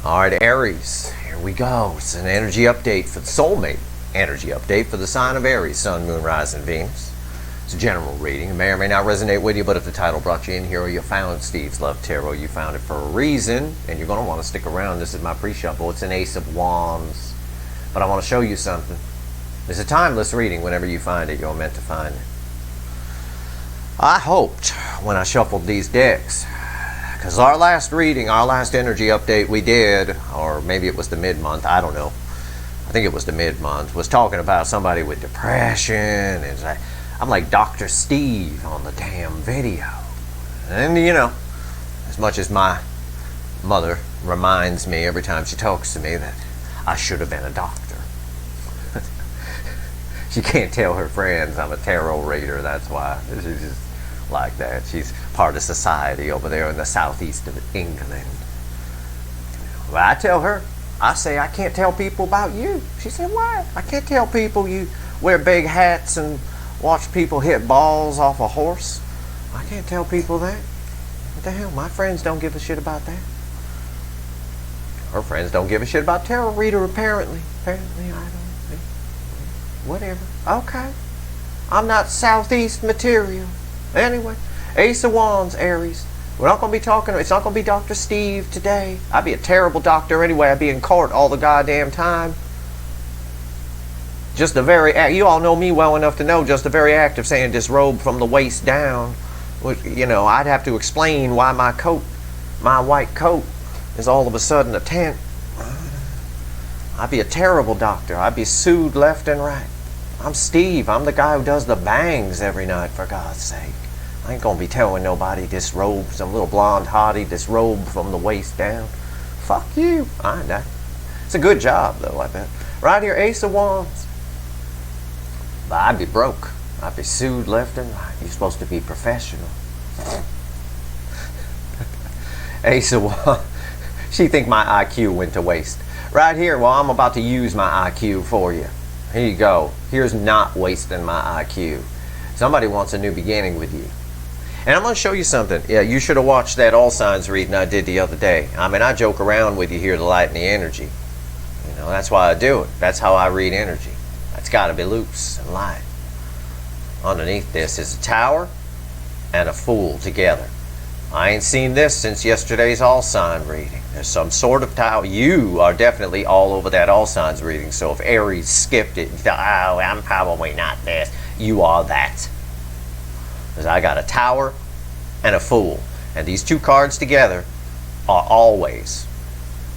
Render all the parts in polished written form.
Alright, Aries, here we go. It's an energy update for the soulmate. Energy update for the sign of Aries, Sun, Moon, Rising, Venus. It's a general reading. It may or may not resonate with you, but if the title brought you in here or you found Steve's Love Tarot, you found it for a reason, and you're going to want to stick around. This is my pre-shuffle. It's an Ace of Wands. But I want to show you something. It's a timeless reading. Whenever you find it, you're meant to find it. I hoped when I shuffled these decks, because our last reading, our last energy update we did, or maybe it was the mid-month, I don't know. I think it was the mid-month, was talking about somebody with depression. And I'm like Dr. Steve on the damn video. And you know, as much as my mother reminds me every time she talks to me that I should have been a doctor. She can't tell her friends I'm a tarot reader, that's why. She's just like that. She's part of society over there in the southeast of England. Well, I tell her, I say, I can't tell people about you. She said, why? I can't tell people you wear big hats and watch people hit balls off a horse. I can't tell people that. What the hell? My friends don't give a shit about that. Her friends don't give a shit about tarot reader, apparently. Apparently, I don't. Whatever. Okay. I'm not southeast material. Anyway, Ace of Wands, Aries. We're not going to be talking, it's not going to be Dr. Steve today. I'd be a terrible doctor anyway. I'd be in court all the goddamn time. Just the very act, you all know me well enough to know just the very act of saying disrobe from the waist down. You know, I'd have to explain why my coat, my white coat, is all of a sudden a tent. I'd be a terrible doctor. I'd be sued left and right. I'm Steve. I'm the guy who does the bangs every night, for God's sake. I ain't gonna be telling nobody disrobe, some little blonde hottie disrobe from the waist down. Fuck you. I know. It's a good job, though, I bet. Right here, Ace of Wands. But I'd be broke. I'd be sued left and right. You're supposed to be professional. Ace of Wands. She think my IQ went to waste. Right here, well, I'm about to use my IQ for you. Here you go. Here's not wasting my IQ. Somebody wants a new beginning with you. And I'm going to show you something. Yeah, you should have watched that all signs reading I did the other day. I mean, I joke around with you here to lighten the energy. You know, that's why I do it. That's how I read energy. It's got to be loose and light. Underneath this is a tower and a fool together. I ain't seen this since yesterday's all sign reading. There's some sort of tower. You are definitely all over that all signs reading. So if Aries skipped it, oh, I'm probably not this. You are that. Because I got a tower and a fool. And these two cards together are always,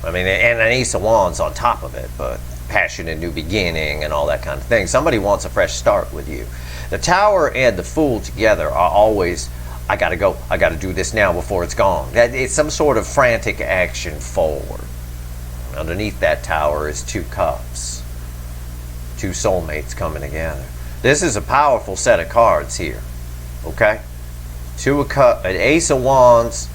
I mean, and an Ace of Wands on top of it, but passion and new beginning and all that kind of thing. Somebody wants a fresh start with you. The tower and the fool together are always, I gotta go, I gotta do this now before it's gone. It's some sort of frantic action forward. Underneath that tower is two cups. Two soulmates coming together. This is a powerful set of cards here. Okay? Two of cups, an Ace of Wands,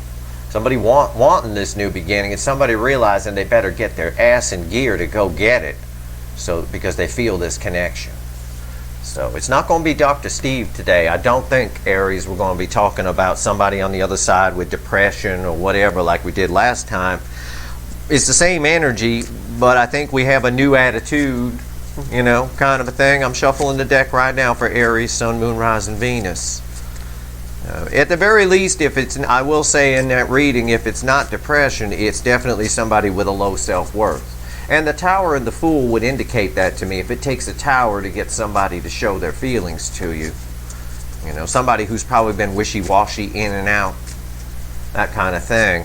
somebody wanting this new beginning, and somebody realizing they better get their ass in gear to go get it. So, because they feel this connection. So it's not going to be Dr. Steve today. I don't think, Aries, we're going to be talking about somebody on the other side with depression or whatever like we did last time. It's the same energy, but I think we have a new attitude, you know, kind of a thing. I'm shuffling the deck right now for Aries, Sun, Moon, Rising, Venus. At the very least, if it's, I will say in that reading, if it's not depression, it's definitely somebody with a low self-worth. And the tower and the fool would indicate that to me. If it takes a tower to get somebody to show their feelings to you, you know, somebody who's probably been wishy-washy in and out, that kind of thing,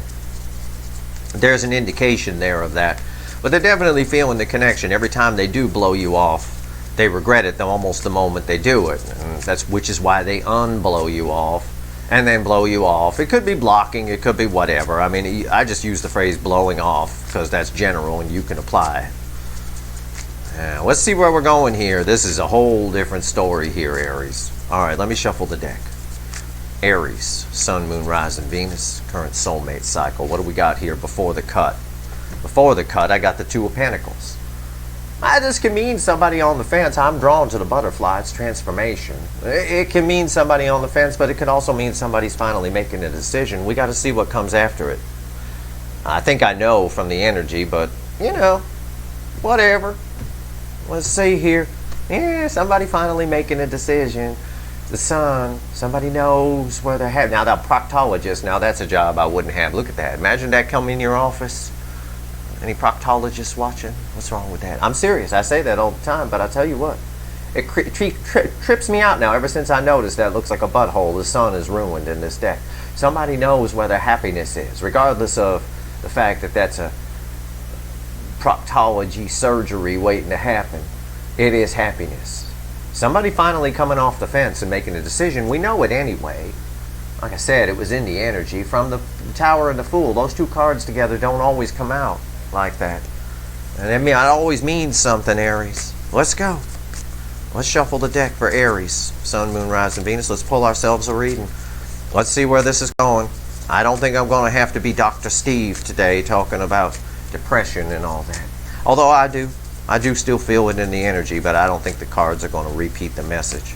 there's an indication there of that. But they're definitely feeling the connection. Every time they do blow you off, they regret it almost the moment they do it. And that's, which is why they unblow you off and then blow you off. It could be blocking, it could be whatever. I mean, I just use the phrase blowing off because that's general and you can apply it. Let's see where we're going here. This is a whole different story here, Aries. Alright, let me shuffle the deck. Aries, Sun, Moon, Rising, Venus, current soulmate cycle. What do we got here before the cut? Before the cut, I got the Two of Pentacles. This can mean somebody on the fence. I'm drawn to the butterfly. It's transformation. It can mean somebody on the fence, but it can also mean somebody's finally making a decision. We got to see what comes after it. I think I know from the energy, but, you know, whatever. Let's see here. Yeah, somebody finally making a decision. The sun, somebody knows where they're at. Now, that proctologist, now that's a job I wouldn't have. Look at that. Imagine that coming in your office. Any proctologists watching? What's wrong with that? I'm serious. I say that all the time, but I tell you what. It trips me out now ever since I noticed that it looks like a butthole. The sun is ruined in this deck. Somebody knows where their happiness is, regardless of the fact that that's a proctology surgery waiting to happen. It is happiness. Somebody finally coming off the fence and making a decision. We know it anyway. Like I said, it was in the energy. From the Tower and the Fool, those two cards together don't always come out like that. And I mean, it always means something, Aries. Let's go. Let's shuffle the deck for Aries. Sun, Moon, Rising, Venus. Let's pull ourselves a reading. Let's see where this is going. I don't think I'm going to have to be Dr. Steve today talking about depression and all that. Although I do still feel it in the energy, but I don't think the cards are going to repeat the message.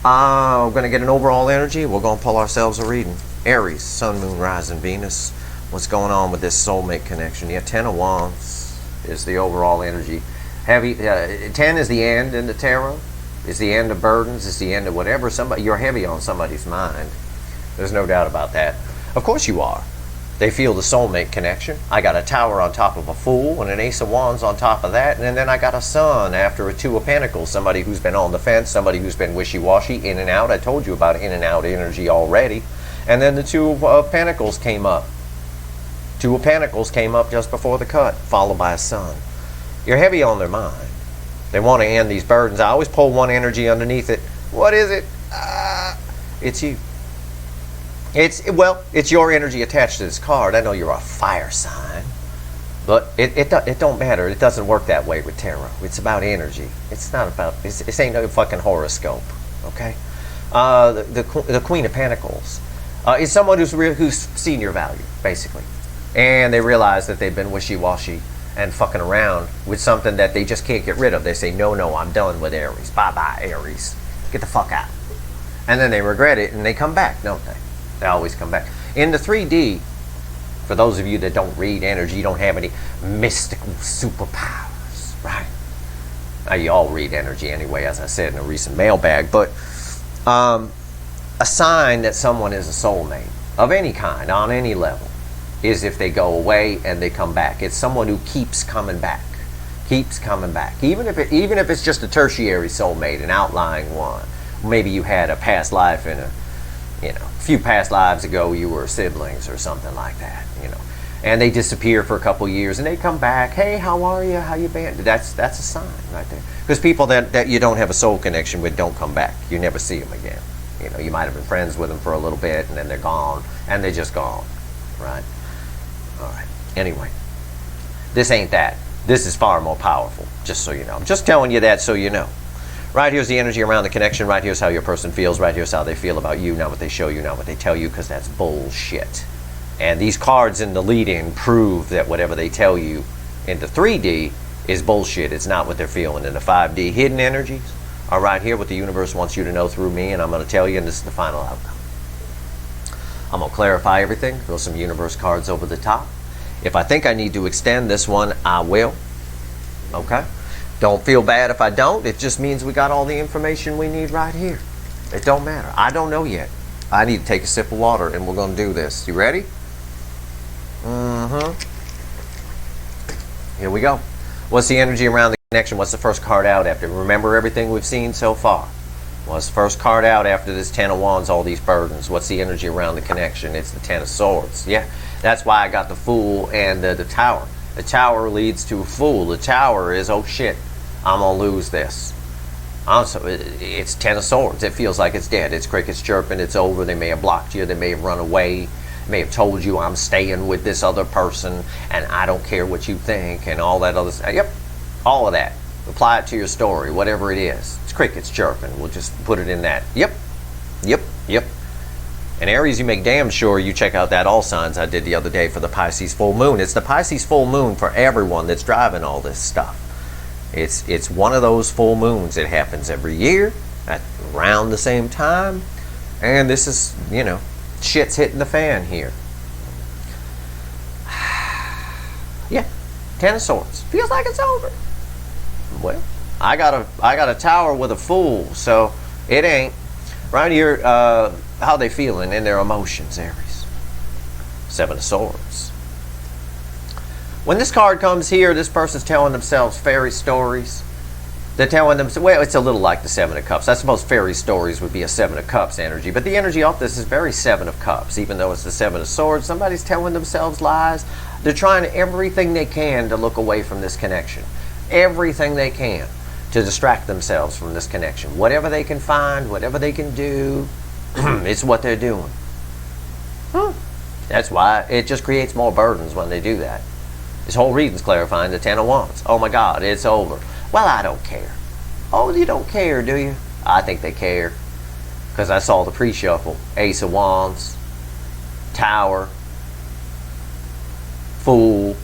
We're going to get an overall energy. We're going to pull ourselves a reading. Aries, Sun, Moon, Rising, Venus. What's going on with this soulmate connection? Yeah, 10 of Wands is the overall energy. 10 is the end in the tarot. It's the end of burdens. It's the end of whatever. You're heavy on somebody's mind. There's no doubt about that. Of course you are. They feel the soulmate connection. I got a Tower on top of a Fool and an Ace of Wands on top of that, and then I got a Sun after a Two of Pentacles. Somebody who's been on the fence, somebody who's been wishy-washy, in and out. I told you about in and out energy already. And then the Two of Pentacles came up. Two of Pentacles came up just before the cut, followed by a Sun. You're heavy on their mind. They want to end these burdens. I always pull one energy underneath it. What is it? It's you. It's your energy attached to this card. I know you're a fire sign, but it don't matter. It doesn't work that way with tarot. It's about energy. It's not about. It ain't no fucking horoscope. Okay. The Queen of Pentacles is someone who's seen your value basically, and they realize that they've been wishy-washy and fucking around with something that they just can't get rid of. They say, no, I'm done with Aries. Bye, Aries. Get the fuck out. And then they regret it and they come back, don't they? They always come back. In the 3D, for those of you that don't read energy, you don't have any mystical superpowers, right? Now, you all read energy anyway, as I said in a recent mailbag, but a sign that someone is a soulmate of any kind, on any level, is if they go away and they come back. It's someone who keeps coming back. Keeps coming back. Even if it's just a tertiary soulmate, an outlying one. Maybe you had a past life in a few past lives ago you were siblings or something like that, and they disappear for a couple years and they come back. Hey, how are you? How you been? That's a sign right there. Because people that you don't have a soul connection with don't come back. You never see them again. You might have been friends with them for a little bit and then they're gone, and they're just gone, right? All right. Anyway, this ain't that. This is far more powerful, just so you know. I'm just telling you that so you know. Right here's the energy around the connection. Right here's how your person feels. Right here's how they feel about you. Not what they show you, not what they tell you, because that's bullshit. And these cards in the lead-in prove that whatever they tell you in the 3D is bullshit. It's not what they're feeling. In the 5D, hidden energies are right here, what the universe wants you to know through me, and I'm going to tell you, and this is the final outcome. I'm going to clarify everything, throw some universe cards over the top. If I think I need to extend this one, I will. Okay? Don't feel bad if I don't. It just means we got all the information we need right here. It don't matter. I don't know yet. I need to take a sip of water and we're going to do this. You ready? Here we go. What's the energy around the connection? What's the first card out after? Remember everything we've seen so far. What's the first card out after this 10 of Wands, all these burdens? What's the energy around the connection? It's the 10 of Swords. Yeah, that's why I got the Fool and the Tower. The Tower leads to a Fool. The Tower is, oh shit, I'm going to lose this. Also, it's 10 of Swords. It feels like it's dead. It's crickets chirping. It's over. They may have blocked you. They may have run away. May have told you I'm staying with this other person and I don't care what you think and all that other stuff. Yep, all of that. Apply it to your story, whatever it is. It's crickets chirping. We'll just put it in that. Yep. And Aries, you make damn sure you check out that all signs I did the other day for the Pisces full moon. It's the Pisces full moon for everyone that's driving all this stuff. It's one of those full moons. It happens every year at around the same time. And this is, shit's hitting the fan here. Yeah, Ten of Swords. Feels like it's over. Well, I got a Tower with a Fool, so it ain't. Right here, how they feeling in their emotions, Aries? Seven of Swords. When this card comes here, this person's telling themselves fairy stories. They're telling them, well, it's a little like the Seven of Cups. I suppose fairy stories would be a Seven of Cups energy, but the energy off this is very Seven of Cups, even though it's the Seven of Swords. Somebody's telling themselves lies. They're trying everything they can to look away from this connection. Everything they can to distract themselves from this connection. Whatever they can find, whatever they can do, it's what they're doing. That's why it just creates more burdens when they do that. This whole reading's clarifying the Ten of Wands. Oh my God, it's over. Well, I don't care. Oh, you don't care, do you? I think they care. Because I saw the pre-shuffle. Ace of Wands, Tower, Fool,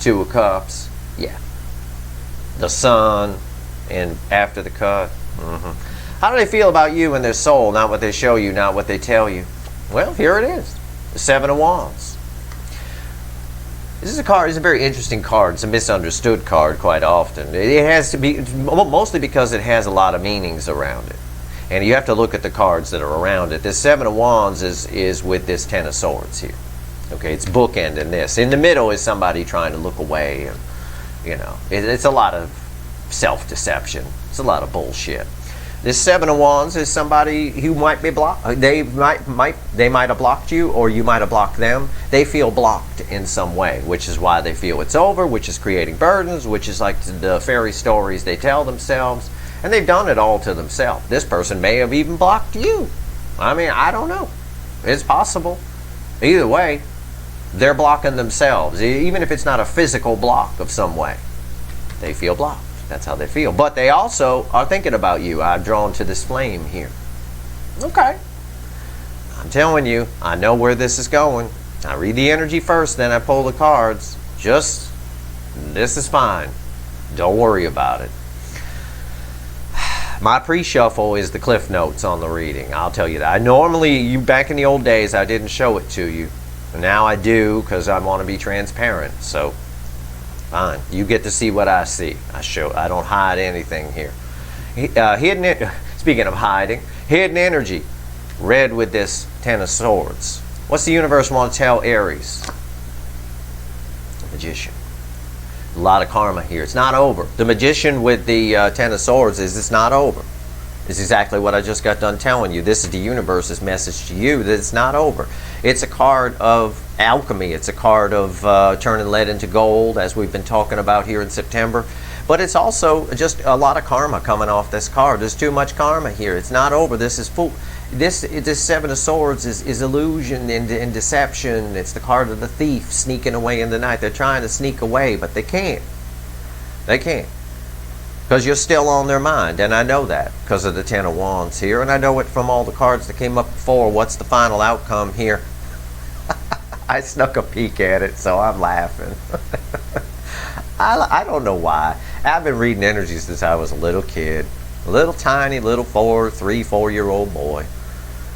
Two of Cups. Yeah. The Sun, and after the cut. How do they feel about you and their soul? Not what they show you, not what they tell you. Well, here it is. The Seven of Wands. This is a card. It's a very interesting card. It's a misunderstood card quite often. It has to be, mostly because it has a lot of meanings around it. And you have to look at the cards that are around it. This Seven of Wands is with this Ten of Swords here. Okay, it's bookending this. In the middle is somebody trying to look away. And, you know, it's a lot of self-deception. It's a lot of bullshit. This Seven of Wands is somebody who might be blocked. They might have blocked you, or you might have blocked them. They feel blocked in some way, which is why they feel it's over, which is creating burdens, which is like the fairy stories they tell themselves, and they've done it all to themselves. This person may have even blocked you. I mean, I don't know. It's possible. Either way, they're blocking themselves, even if it's not a physical block of some way. They feel blocked. That's how they feel. But they also are thinking about you. I'm drawn to this flame here. Okay. I'm telling you, I know where this is going. I read the energy first, then I pull the cards. Just, this is fine. Don't worry about it. My pre-shuffle is the cliff notes on the reading. I'll tell you that. Back in the old days, I didn't show it to you. Now I do, because I want to be transparent. So, fine. You get to see what I see. I don't hide anything here. Speaking of hiding, hidden energy. Red with this Ten of Swords. What's the universe want to tell Aries? The Magician. A lot of karma here. It's not over. The Magician with the Ten of Swords is it's not over. It's exactly what I just got done telling you. This is the universe's message to you that it's not over. It's a card of alchemy. It's a card of turning lead into gold, as we've been talking about here in September. But it's also just a lot of karma coming off this card. There's too much karma here. It's not over. This is full. This Seven of Swords is illusion and deception. It's the card of the thief sneaking away in the night. They're trying to sneak away, but they can't. They can't. Because you're still on their mind, and I know that because of the Ten of Wands here, and I know it from all the cards that came up before. What's the final outcome here? I snuck a peek at it, so I'm laughing. I don't know why. I've been reading energy since I was a little kid. A little tiny, little 4-year-old boy.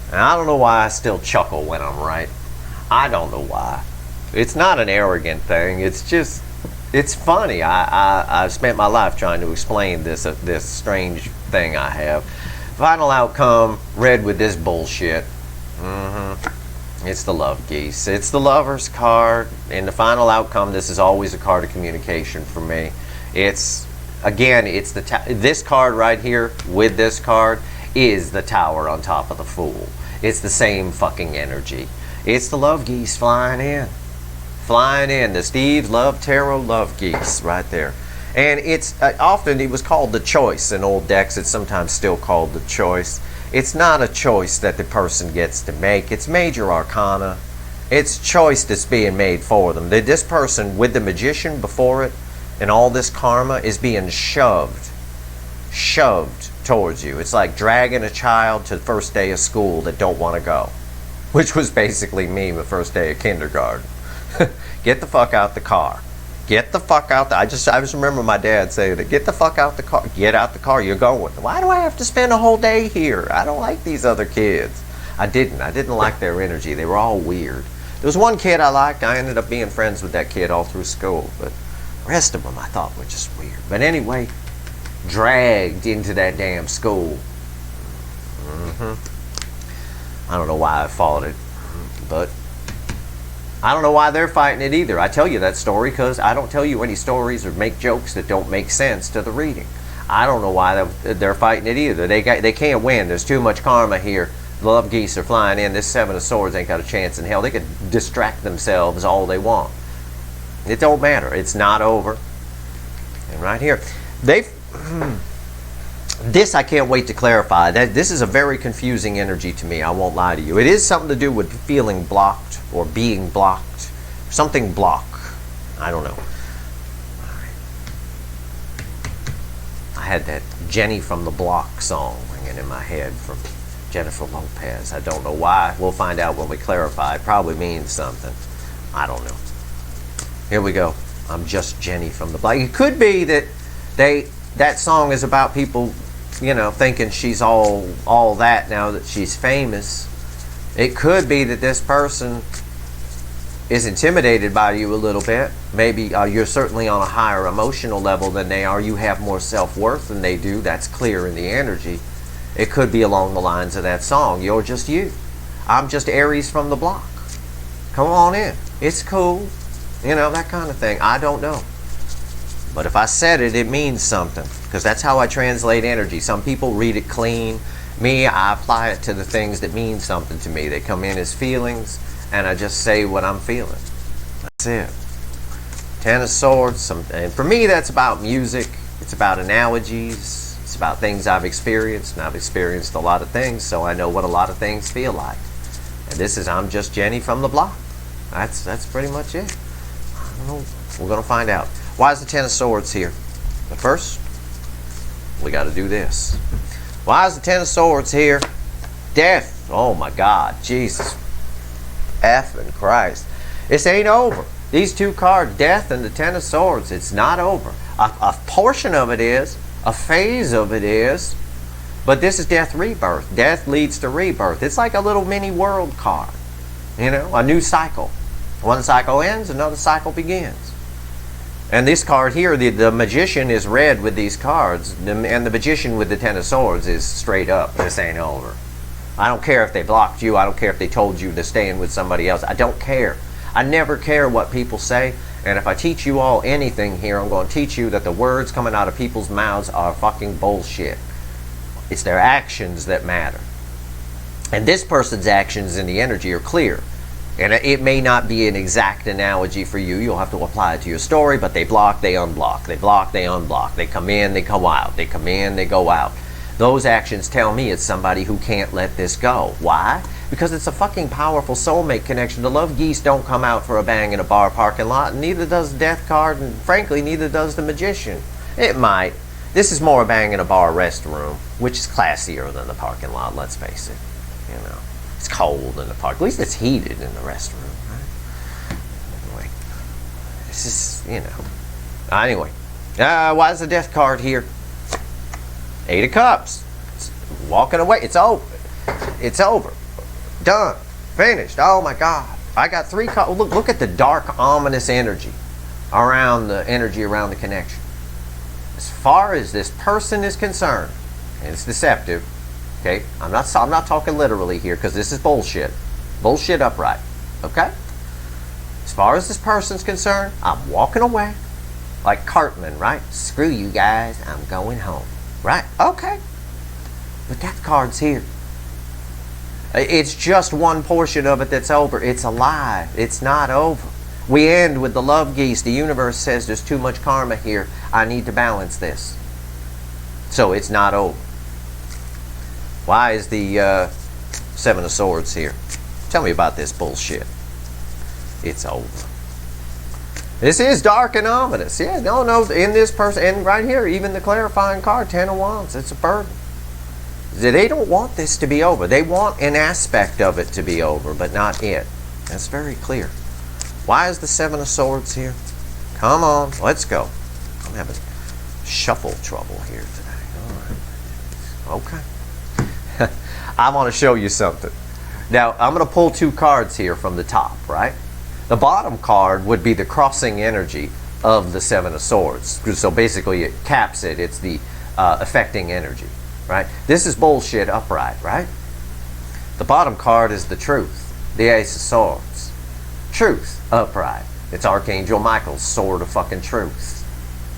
And I don't know why I still chuckle when I'm right. I don't know why. It's not an arrogant thing. It's just, it's funny. I've spent my life trying to explain this strange thing I have. Final outcome, red with this bullshit. It's the love geese. It's the Lover's card. In the final outcome, this is always a card of communication for me. It's, again, it's this card right here with this card is the Tower on top of the Fool. It's the same fucking energy. It's the love geese flying in. Flying in. The Steve's Love Tarot love geese right there. And it's often it was called the choice in old decks. It's sometimes still called the choice. It's not a choice that the person gets to make. It's major arcana. It's choice that's being made for them. This person with the Magician before it and all this karma is being shoved towards you. It's like dragging a child to the first day of school that don't want to go, which was basically me the first day of kindergarten. Get the fuck out the car. Get the fuck out. I just remember my dad saying that. Get the fuck out the car. Get out the car. You're going. Why do I have to spend a whole day here? I don't like these other kids. I didn't like their energy. They were all weird. There was one kid I liked. I ended up being friends with that kid all through school. But the rest of them I thought were just weird. But anyway, dragged into that damn school. I don't know why I fought it, but I don't know why they're fighting it either. I tell you that story because I don't tell you any stories or make jokes that don't make sense to the reading. I don't know why they're fighting it either. They can't win. There's too much karma here. The love geese are flying in. This Seven of Swords ain't got a chance in hell. They could distract themselves all they want. It don't matter. It's not over. And right here, this I can't wait to clarify. This is a very confusing energy to me. I won't lie to you. It is something to do with feeling blocked or being blocked. Something block. I don't know. I had that Jenny from the Block song ringing in my head from Jennifer Lopez. I don't know why. We'll find out when we clarify. It probably means something. I don't know. Here we go. I'm just Jenny from the Block. It could be that that song is about people, you know, thinking she's all that now that she's famous. It could be that this person is intimidated by you a little bit. Maybe you're certainly on a higher emotional level than they are. You have more self-worth than they do. That's clear in the energy. It could be along the lines of that song. You're just you. I'm just Aries from the Block. Come on in. It's cool. You know, that kind of thing. I don't know. But if I said it, it means something. Because that's how I translate energy. Some people read it clean. Me, I apply it to the things that mean something to me. They come in as feelings, and I just say what I'm feeling. That's it. Ten of Swords. And for me, that's about music. It's about analogies. It's about things I've experienced. And I've experienced a lot of things, so I know what a lot of things feel like. And this is I'm just Jenny from the Block. That's pretty much it. I don't know. We're going to find out. Why is the Ten of Swords here? But first, we got to do this. Why is the Ten of Swords here? Death. Oh my God. Jesus. Effing Christ. This ain't over. These two cards, Death and the Ten of Swords, it's not over. A portion of it is. A phase of it is. But this is Death Rebirth. Death leads to rebirth. It's like a little mini world card. You know, a new cycle. One cycle ends, another cycle begins. And this card here, the Magician is red with these cards, and the Magician with the Ten of Swords is straight up. This ain't over. I don't care if they blocked you. I don't care if they told you to stay in with somebody else. I don't care. I never care what people say. And if I teach you all anything here, I'm going to teach you that the words coming out of people's mouths are fucking bullshit. It's their actions that matter. And this person's actions in the energy are clear. And it may not be an exact analogy for you. You'll have to apply it to your story, but they block, they unblock. They block, they unblock. They come in, they go out. They come in, they go out. Those actions tell me it's somebody who can't let this go. Why? Because it's a fucking powerful soulmate connection. The love geese don't come out for a bang in a bar parking lot, and neither does the Death card, and frankly, neither does the Magician. It might. This is more a bang in a bar restroom, which is classier than the parking lot, let's face it. You know. It's cold in the park. At least it's heated in the restroom, right? Anyway, this is, you know. Anyway, why is the Death card here? Eight of Cups. It's walking away. It's over. It's over. Done. Finished. Oh my God. I got three cards. Look at the dark, ominous energy around the connection. As far as this person is concerned, and it's deceptive. Okay, I'm not talking literally here because this is bullshit. Bullshit upright. Okay? As far as this person's concerned, I'm walking away. Like Cartman, right? Screw you guys, I'm going home. Right? Okay. But that card's here. It's just one portion of it that's over. It's alive. It's not over. We end with the love geese. The universe says there's too much karma here. I need to balance this. So it's not over. Why is the Seven of Swords here? Tell me about this bullshit. It's over. This is dark and ominous. Yeah, no, in this person, and right here, even the clarifying card, Ten of Wands, it's a burden. They don't want this to be over. They want an aspect of it to be over, but not it. That's very clear. Why is the Seven of Swords here? Come on, let's go. I'm having shuffle trouble here today. All right. Okay. I want to show you something. Now, I'm going to pull 2 cards here from the top, right? The bottom card would be the crossing energy of the Seven of Swords. So basically it caps it. It's the affecting energy, right? This is bullshit upright, right? The bottom card is the truth, the Ace of Swords. Truth upright. It's Archangel Michael's sword of fucking truth.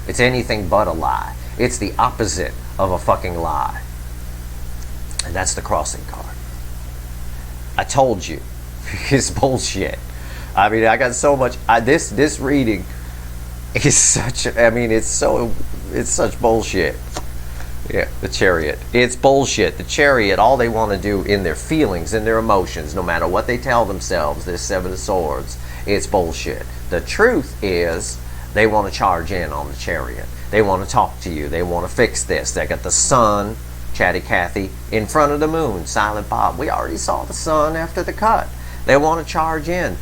It's anything but a lie. It's the opposite of a fucking lie. And that's the crossing card. I told you. It's bullshit. I mean, I got so much. This reading is such. I mean, it's such bullshit. Yeah, the Chariot. It's bullshit. The Chariot. All they want to do in their feelings, in their emotions, no matter what they tell themselves, this Seven of Swords, it's bullshit. The truth is, they want to charge in on the Chariot. They want to talk to you. They want to fix this. They got the Sun, Chatty Cathy, in front of the Moon, Silent Bob. We already saw the Sun after the cut. They want to charge in.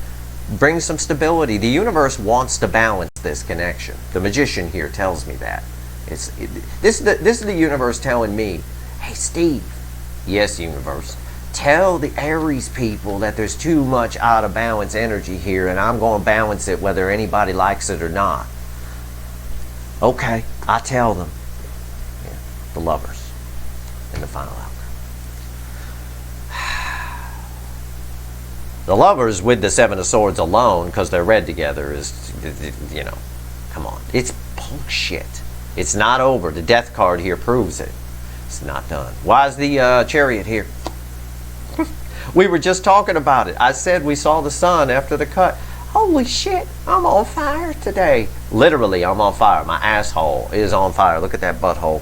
Bring some stability. The universe wants to balance this connection. The Magician here tells me that. This is the universe telling me, hey Steve, yes universe, tell the Aries people that there's too much out of balance energy here and I'm going to balance it whether anybody likes it or not. Okay, I tell them. Yeah, the Lovers in the final outcome. The Lovers with the Seven of Swords alone, because they're read together, is, you know, come on. It's bullshit. It's not over. The Death card here proves it. It's not done. Why is the Chariot here? We were just talking about it. I said we saw the Sun after the cut. Holy shit, I'm on fire today. Literally, I'm on fire. My asshole is on fire. Look at that butthole.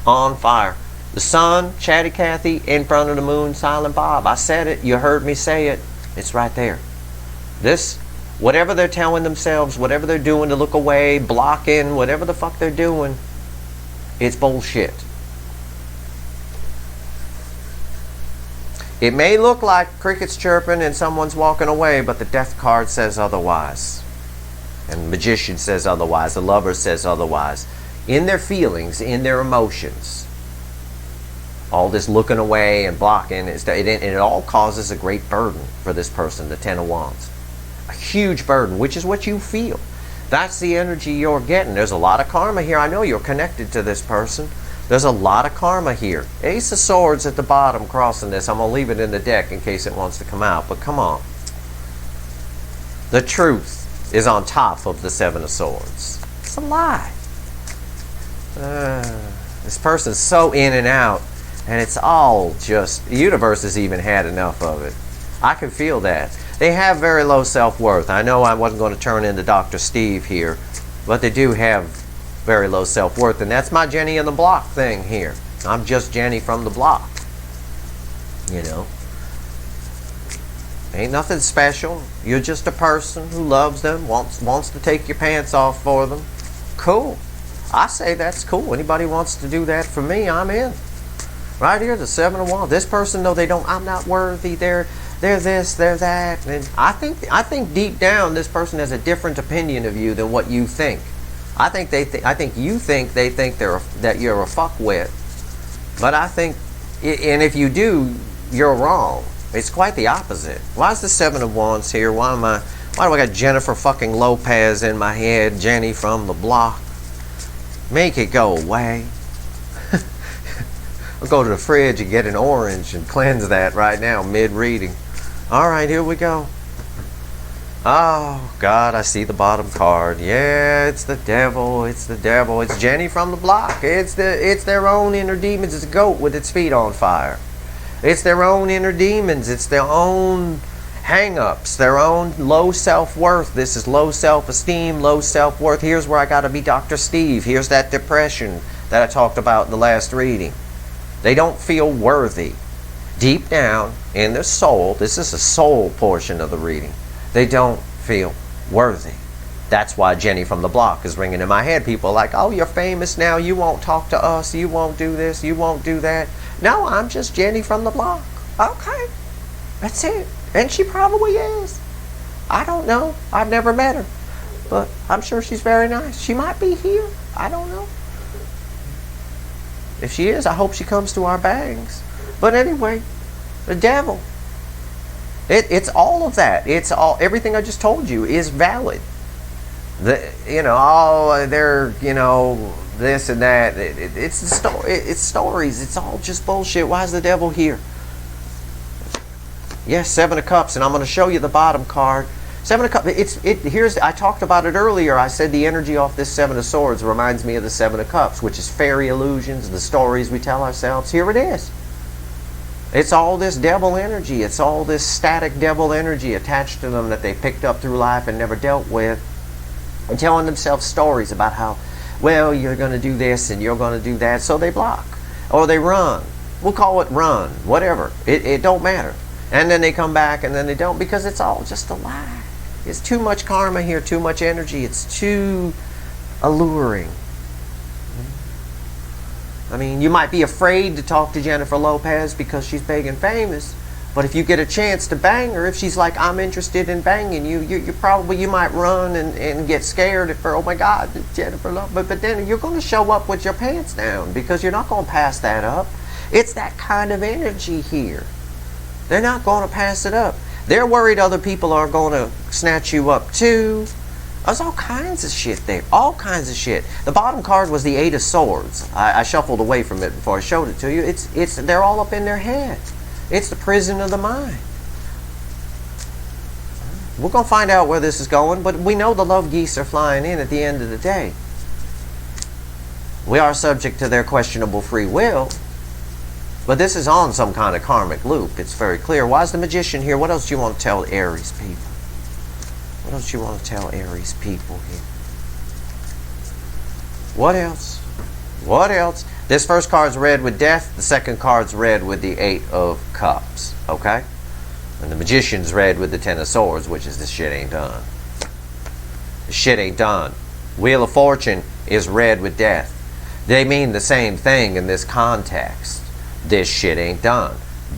On fire. The Sun, Chatty Cathy, in front of the Moon, Silent Bob. I said it. You heard me say it. It's right there. This, whatever they're telling themselves, whatever they're doing to look away, blocking, whatever the fuck they're doing, it's bullshit. It may look like crickets chirping and someone's walking away, but the Death card says otherwise. And the Magician says otherwise. The Lover says otherwise. In their feelings, in their emotions, all this looking away and blocking, it all causes a great burden for this person, the Ten of Wands. A huge burden, which is what you feel. That's the energy you're getting. There's a lot of karma here. I know you're connected to this person. There's a lot of karma here. Ace of Swords at the bottom crossing this. I'm going to leave it in the deck in case it wants to come out. But come on. The truth is on top of the Seven of Swords. It's a lie. This person's so in and out. And it's all just, the universe has even had enough of it. I can feel that. They have very low self-worth. I know I wasn't going to turn into Dr. Steve here, but they do have very low self-worth. And that's my Jenny on the block thing here. I'm just Jenny from the block. You know. Ain't nothing special. You're just a person who loves them, wants to take your pants off for them. Cool. I say that's cool. Anybody wants to do that for me, I'm in. Right here, the Seven of Wands. This person, though, I'm not worthy. They're this, they're that. And I think deep down, this person has a different opinion of you than what you think. I think you think they think that you're a fuckwit. But I think, and if you do, you're wrong. It's quite the opposite. Why is the Seven of Wands here? Why do I got Jennifer fucking Lopez in my head? Jenny from the block. Make it go away. I'll go to the fridge and get an orange and cleanse that right now, mid-reading. All right, here we go. Oh, God, I see the bottom card. Yeah, it's the devil. It's the devil. It's Jenny from the block. It's their own inner demons. It's a goat with its feet on fire. It's their own inner demons. It's their own hang-ups, their own low self-worth. This is low self-esteem, low self-worth. Here's where I got to be Dr. Steve. Here's that depression that I talked about in the last reading. They don't feel worthy. Deep down in their soul, this is a soul portion of the reading, they don't feel worthy. That's why Jenny from the block is ringing in my head. People are like, oh, you're famous now. You won't talk to us. You won't do this. You won't do that. No, I'm just Jenny from the block. Okay. That's it. And she probably is. I don't know. I've never met her. But I'm sure she's very nice. She might be here. I don't know. If she is, I hope she comes to our bangs. But anyway, the devil. It's all of that. It's all, everything I just told you is valid. They're, this and that. It's the story. It's stories. It's all just bullshit. Why is the devil here? Yes, Seven of Cups, and I'm going to show you the bottom card. Seven of Cups. Here's. I talked about it earlier. I said the energy off this Seven of Swords reminds me of the Seven of Cups, which is fairy illusions, the stories we tell ourselves. Here it is. It's all this devil energy. It's all this static devil energy attached to them that they picked up through life and never dealt with. And telling themselves stories about how, well, you're going to do this and you're going to do that, so they block. Or they run. We'll call it run. Whatever. It don't matter. And then they come back and then they don't, because it's all just a lie. It's too much karma here, too much energy. It's too alluring. I mean, you might be afraid to talk to Jennifer Lopez because she's big and famous. But if you get a chance to bang her, if she's like, I'm interested in banging you, you might run and get scared at first. Oh my God, Jennifer Lopez. But then you're going to show up with your pants down because you're not going to pass that up. It's that kind of energy here. They're not going to pass it up. They're worried other people are going to snatch you up too. There's all kinds of shit there. All kinds of shit. The bottom card was the Eight of Swords. I shuffled away from it before I showed it to you. They're all up in their head. It's the prison of the mind. We're going to find out where this is going, but we know the love geese are flying in at the end of the day. We are subject to their questionable free will, but this is on some kind of karmic loop. It's very clear. Why is the Magician here? What else do you want to tell Aries people? What else do you want to tell Aries people here? What else? What else? This first card's red with death. The second card's red with the Eight of Cups. Okay? And the Magician's red with the Ten of Swords, which is this shit ain't done. This shit ain't done. Wheel of Fortune is red with death. They mean the same thing in this context. This shit ain't done.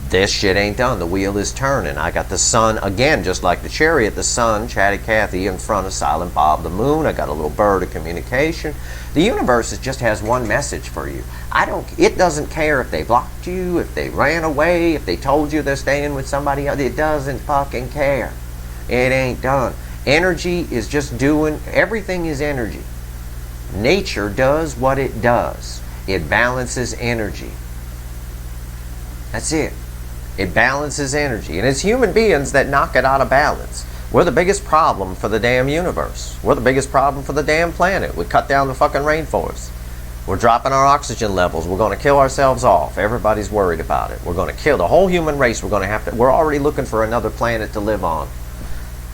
This shit ain't done. The wheel is turning. I got the sun again, just like the Chariot. The sun, Chatty Cathy, in front of Silent Bob the Moon. I got a little bird of communication. The universe just has one message for you. It doesn't care if they blocked you, if they ran away, if they told you they're staying with somebody else. It doesn't fucking care. It ain't done. Energy is just doing. Everything is energy. Nature does what it does. It balances energy. That's it. It balances energy. And it's human beings that knock it out of balance. We're the biggest problem for the damn universe. We're the biggest problem for the damn planet. We cut down the fucking rainforest. We're dropping our oxygen levels. We're going to kill ourselves off. Everybody's worried about it. We're going to kill the whole human race. We're already looking for another planet to live on,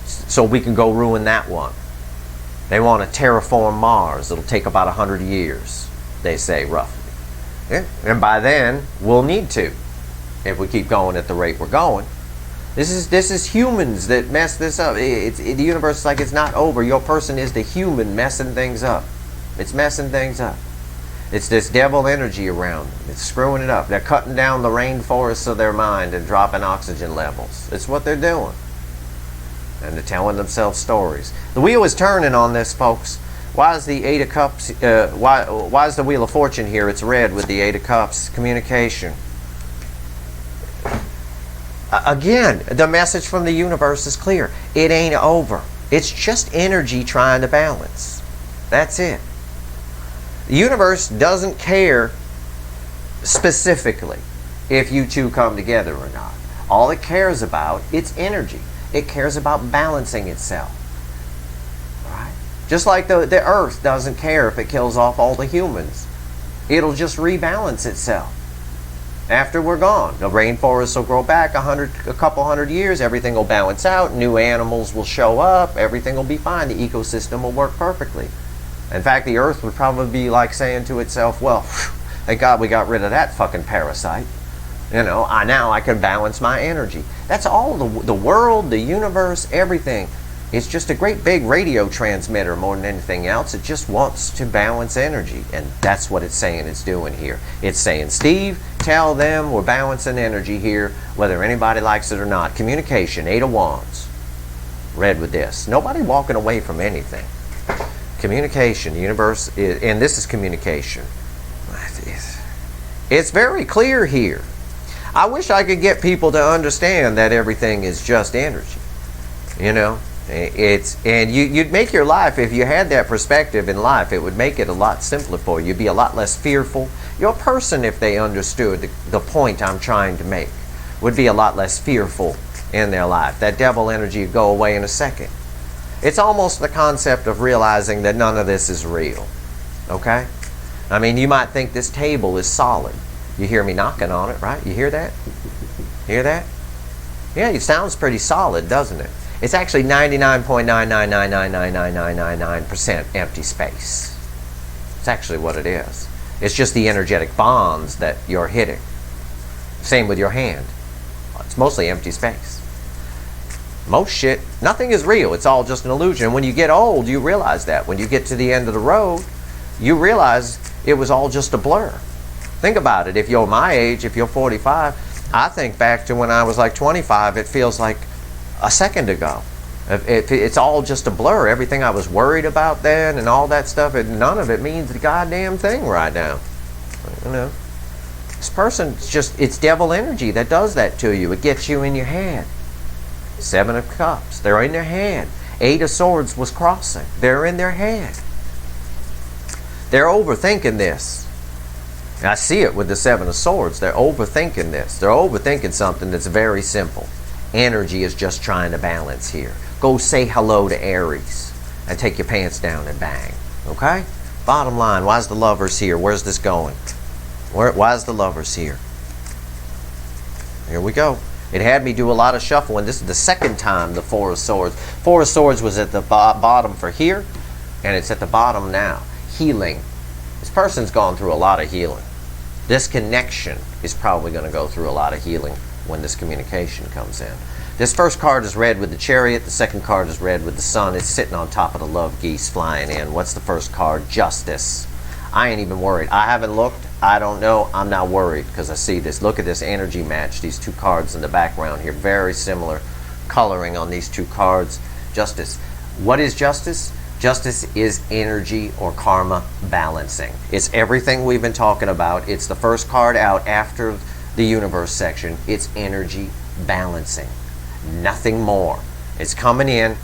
so we can go ruin that one. They want to terraform Mars. It'll take about 100 years, they say, roughly. Yeah. And by then, we'll need to, if we keep going at the rate we're going. This is humans that mess this up. The universe is like, it's not over. Your person is the human messing things up. It's messing things up. It's this devil energy around them. It's screwing it up. They're cutting down the rainforests of their mind and dropping oxygen levels. It's what they're doing. And they're telling themselves stories. The wheel is turning on this, folks. Why is the Eight of Cups, why is the Wheel of Fortune here? It's red with the Eight of Cups. Communication. Again, the message from the universe is clear. It ain't over. It's just energy trying to balance. That's it. The universe doesn't care specifically if you two come together or not. All it cares about, it's energy. It cares about balancing itself. Right? Just like the earth doesn't care if it kills off all the humans. It'll just rebalance itself. After we're gone, the rainforests will grow back a couple hundred years. Everything will balance out. New animals will show up. Everything will be fine. The ecosystem will work perfectly. In fact, the earth would probably be like saying to itself, well, thank God we got rid of that fucking parasite. Now I can balance my energy. That's all the world, the universe, everything. It's just a great big radio transmitter more than anything else. It just wants to balance energy. And that's what it's saying it's doing here. It's saying, Steve, tell them we're balancing energy here, whether anybody likes it or not. Communication, Eight of Wands. Red with this. Nobody walking away from anything. Communication, the universe, and this is communication. It's very clear here. I wish I could get people to understand that everything is just energy. You know, you'd make your life, if you had that perspective in life, it would make it a lot simpler for you. You'd be a lot less fearful. Your person, if they understood the point I'm trying to make, would be a lot less fearful in their life. That devil energy would go away in a second. It's almost the concept of realizing that none of this is real. Okay? I mean, you might think this table is solid. You hear me knocking on it, right? You hear that? Hear that? Yeah, it sounds pretty solid, doesn't it? It's actually 99.999999999% empty space. It's actually what it is. It's just the energetic bonds that you're hitting. Same with your hand. It's mostly empty space. Most shit, nothing is real. It's all just an illusion. When you get old, you realize that. When you get to the end of the road, you realize it was all just a blur. Think about it. If you're my age, if you're 45, I think back to when I was like 25, it feels like a second ago. It's all just a blur. Everything I was worried about then and all that stuff, none of it means the goddamn thing right now. You know, this person's just, it's devil energy that does that to you. It gets you in your head. 7 of Cups, they're in their head. 8 of Swords was crossing. They're in their head. They're overthinking this. I see it with the 7 of Swords. They're overthinking this. They're overthinking something that's very simple. Energy is just trying to balance here. Go say hello to Aries and take your pants down and bang. Okay? Bottom line, why's the Lovers here? Where's this going? Why's the Lovers here? Here we go. It had me do a lot of shuffling. This is the second time the 4 of Swords. 4 of Swords was at the bottom for here, and it's at the bottom now. Healing. This person's gone through a lot of healing. This connection is probably going to go through a lot of healing when this communication comes in. This first card is red with the Chariot. The second card is red with the Sun. It's sitting on top of the love geese flying in. What's the first card? Justice. I ain't even worried. I haven't looked. I don't know. I'm not worried because I see this. Look at this energy match. These two cards in the background here. Very similar coloring on these two cards. Justice. What is justice? Justice is energy or karma balancing. It's everything we've been talking about. It's the first card out after the universe section. It's energy balancing. Nothing more. It's coming in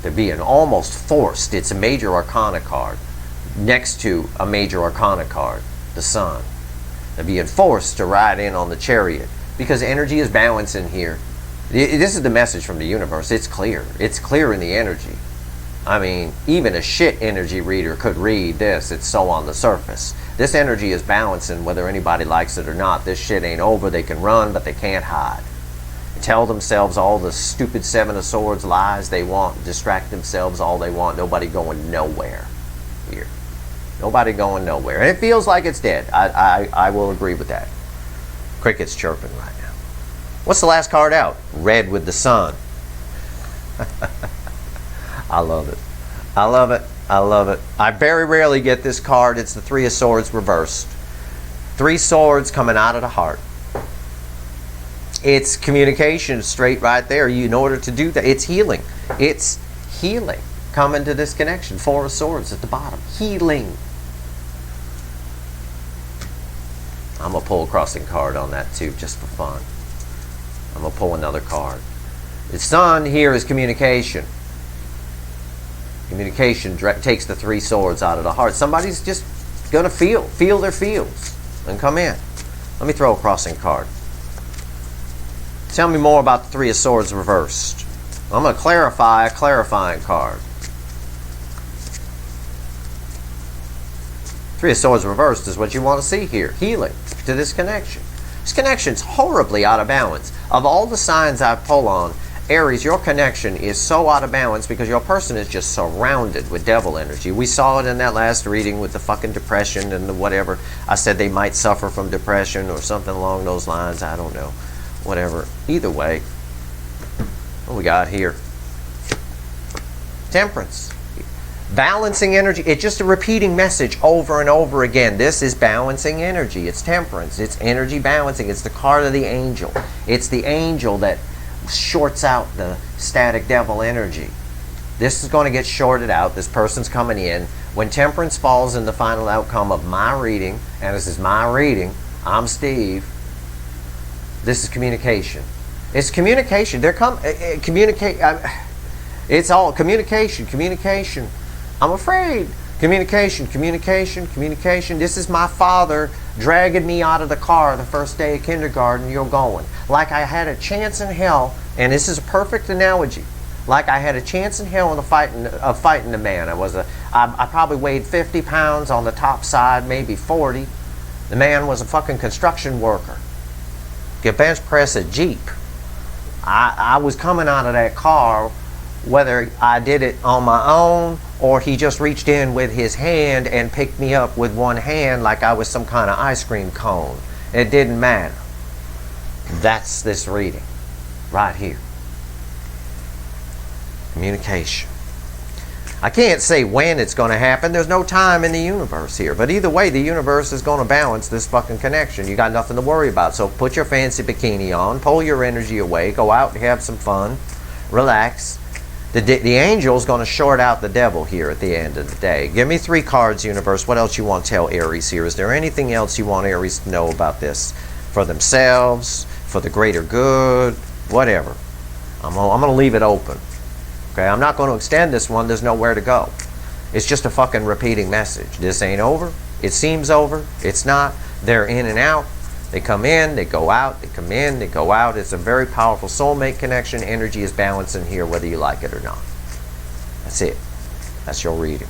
to be an almost forced. It's a major arcana card next to a major arcana card, the Sun. They're being forced to ride in on the Chariot because energy is balancing here. This is the message from the universe. It's clear. It's clear in the energy. I mean, even a shit energy reader could read this. It's so on the surface. This energy is balancing whether anybody likes it or not. This shit ain't over. They can run, but they can't hide. Tell themselves all the stupid 7 of Swords lies they want. Distract themselves all they want. Nobody going nowhere here. Nobody going nowhere. And it feels like it's dead. I will agree with that. Crickets chirping right now. What's the last card out? Red with the Sun. I love it. I love it. I love it. I very rarely get this card. It's the 3 of Swords reversed. 3 swords coming out of the heart. It's communication straight right there. In order to do that, it's healing. It's healing. Coming to this connection. 4 of Swords at the bottom. Healing. I'm going to pull a crossing card on that too, just for fun. I'm going to pull another card. The Sun here is communication. Communication takes the 3 swords out of the heart. Somebody's just going to feel their feels and come in. Let me throw a crossing card. Tell me more about the 3 of Swords reversed. I'm going to clarify a clarifying card. 3 of Swords reversed is what you want to see here. Healing to this connection. This connection's horribly out of balance. Of all the signs I pull on, Aries, your connection is so out of balance because your person is just surrounded with devil energy. We saw it in that last reading with the fucking depression and the whatever. I said they might suffer from depression or something along those lines. I don't know. Whatever. Either way, what we got here? Temperance. Balancing energy. It's just a repeating message over and over again. This is balancing energy. It's temperance. It's energy balancing. It's the card of the angel. It's the angel that shorts out the static devil energy. This is going to get shorted out. This person's coming in. When temperance falls in the final outcome of my reading, and this is my reading, I'm Steve. This is communication. It's communication. Communicate. It's all communication. Communication. I'm afraid. Communication. Communication. Communication. This is my father dragging me out of the car the first day of kindergarten. You're going. Like I had a chance in hell, and this is a perfect analogy. Like I had a chance in hell of fighting the man. I probably weighed 50 pounds on the top side, maybe 40. The man was a fucking construction worker. Could bench press a Jeep. I was coming out of that car, whether I did it on my own or he just reached in with his hand and picked me up with one hand like I was some kind of ice cream cone. It didn't matter. That's this reading right here. Communication. I can't say when it's going to happen. There's no time in the universe here. But either way, the universe is going to balance this fucking connection. You got nothing to worry about. So put your fancy bikini on, pull your energy away, go out and have some fun, relax. The angel's going to short out the devil here at the end of the day. Give me 3 cards, universe. What else you want to tell Aries here? Is there anything else you want Aries to know about this? For themselves, for the greater good, whatever. I'm going to leave it open. Okay, I'm not going to extend this one. There's nowhere to go. It's just a fucking repeating message. This ain't over. It seems over. It's not. They're in and out. They come in, they go out, they come in, they go out. It's a very powerful soulmate connection. Energy is balancing here whether you like it or not. That's it. That's your reading.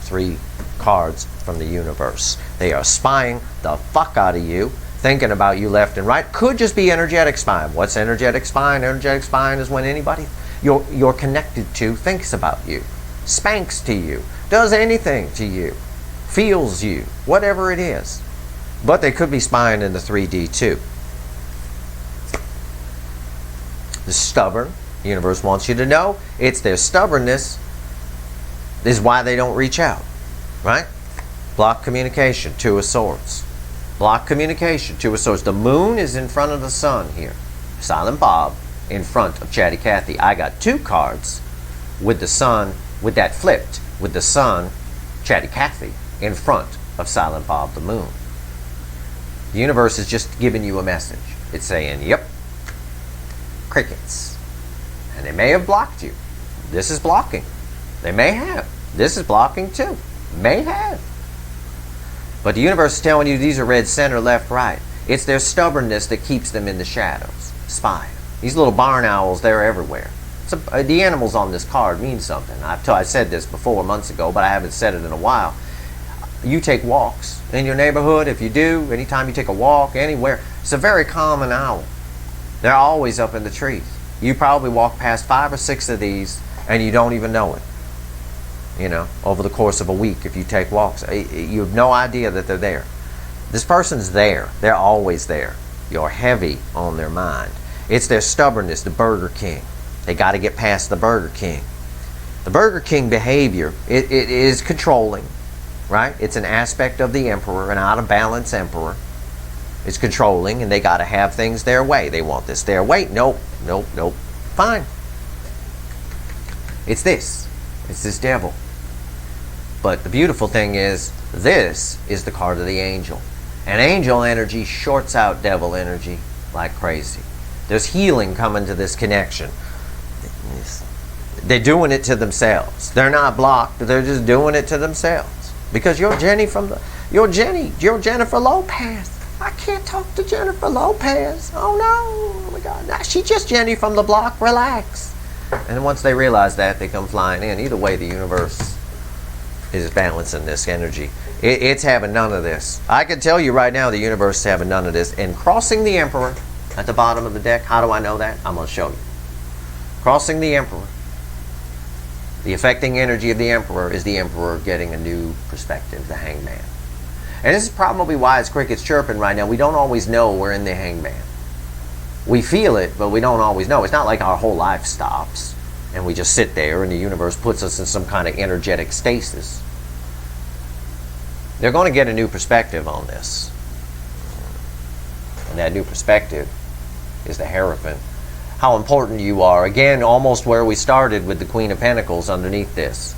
3 cards from the universe. They are spying the fuck out of you, thinking about you left and right. Could just be energetic spying. What's energetic spying? Energetic spying is when anybody you're connected to thinks about you, spanks to you, does anything to you, feels you, whatever it is. But they could be spying in the 3D too. The stubborn, the universe wants you to know, it's their stubbornness is why they don't reach out, right? Block communication, 2 of Swords. Block communication, 2 of Swords. The moon is in front of the sun here. Silent Bob in front of Chatty Cathy. I got 2 cards with the sun, with that flipped, with the sun, Chatty Cathy, in front of Silent Bob the moon. The universe is just giving you a message. It's saying, yep, crickets. And they may have blocked you. This is blocking. They may have. This is blocking too. May have. But the universe is telling you these are red, center, left, right. It's their stubbornness that keeps them in the shadows. Spy. These little barn owls, they're everywhere. The animals on this card mean something. I said this before months ago, but I haven't said it in a while. You take walks in your neighborhood. If you do, anytime you take a walk, anywhere, it's a very common owl. They're always up in the trees. You probably walk past 5 or 6 of these and you don't even know it. You know, over the course of a week, if you take walks, you have no idea that they're there. This person's there. They're always there. You're heavy on their mind. It's their stubbornness, the Burger King. They got to get past the Burger King. The Burger King behavior, it is controlling, right? It's an aspect of the emperor, an out of balance emperor. It's controlling, and they got to have things their way. They want this their way. Nope, nope, nope. Fine. It's this. It's this devil. But the beautiful thing is, this is the card of the angel. And angel energy shorts out devil energy like crazy. There's healing coming to this connection. They're doing it to themselves. They're not blocked. They're just doing it to themselves. Because you're you're Jennifer Lopez. I can't talk to Jennifer Lopez. Oh no, oh my God. Nah, she's just Jenny from the block. Relax. And once they realize that, they come flying in. Either way, the universe is balancing this energy. It's having none of this. I can tell you right now, the universe is having none of this. And crossing the emperor at the bottom of the deck, how do I know that? I'm going to show you. Crossing the emperor. The affecting energy of the emperor is the emperor getting a new perspective, the hangman. And this is probably why it's crickets chirping right now. We don't always know we're in the hangman. We feel it, but we don't always know. It's not like our whole life stops and we just sit there and the universe puts us in some kind of energetic stasis. They're going to get a new perspective on this. And that new perspective is the Hierophant. How important you are. Again, almost where we started with the Queen of Pentacles underneath this.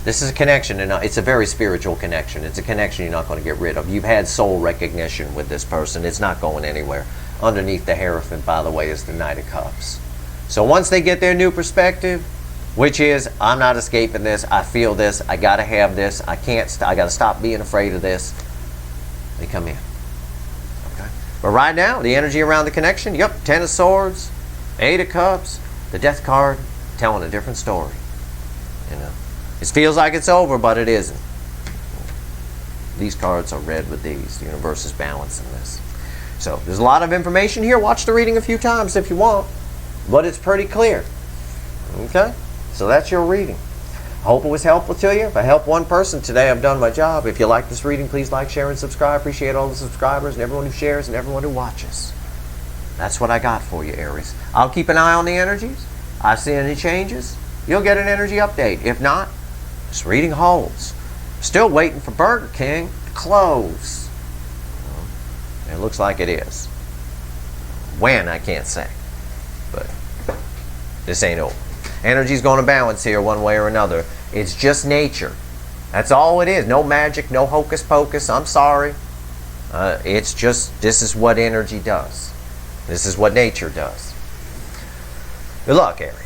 This is a connection, and it's a very spiritual connection. It's a connection you're not going to get rid of. You've had soul recognition with this person. It's not going anywhere. underneath the Hierophant, by the way, is the Knight of Cups. So once they get their new perspective, which is, I'm not escaping this, I feel this, I gotta have this, I gotta stop being afraid of this, they come in. Okay? But right now, the energy around the connection, yep, 10 of Swords, 8 of Cups, the Death card, telling a different story. You know, it feels like it's over, but it isn't. These cards are red with these. The universe is balancing this. So there's a lot of information here. Watch the reading a few times if you want, but it's pretty clear. Okay? So that's your reading. I hope it was helpful to you. If I helped one person today, I've done my job. If you like this reading, please like, share, and subscribe. Appreciate all the subscribers and everyone who shares and everyone who watches. That's what I got for you, Aries. I'll keep an eye on the energies. I see any changes, you'll get an energy update. If not, this reading holds. Still waiting for Burger King to close. It looks like it is. When, I can't say. But this ain't over. Energy's going to balance here one way or another. It's just nature. That's all it is. No magic, no hocus pocus. I'm sorry. It's just, this is what energy does. This is what nature does. Good luck, Aries.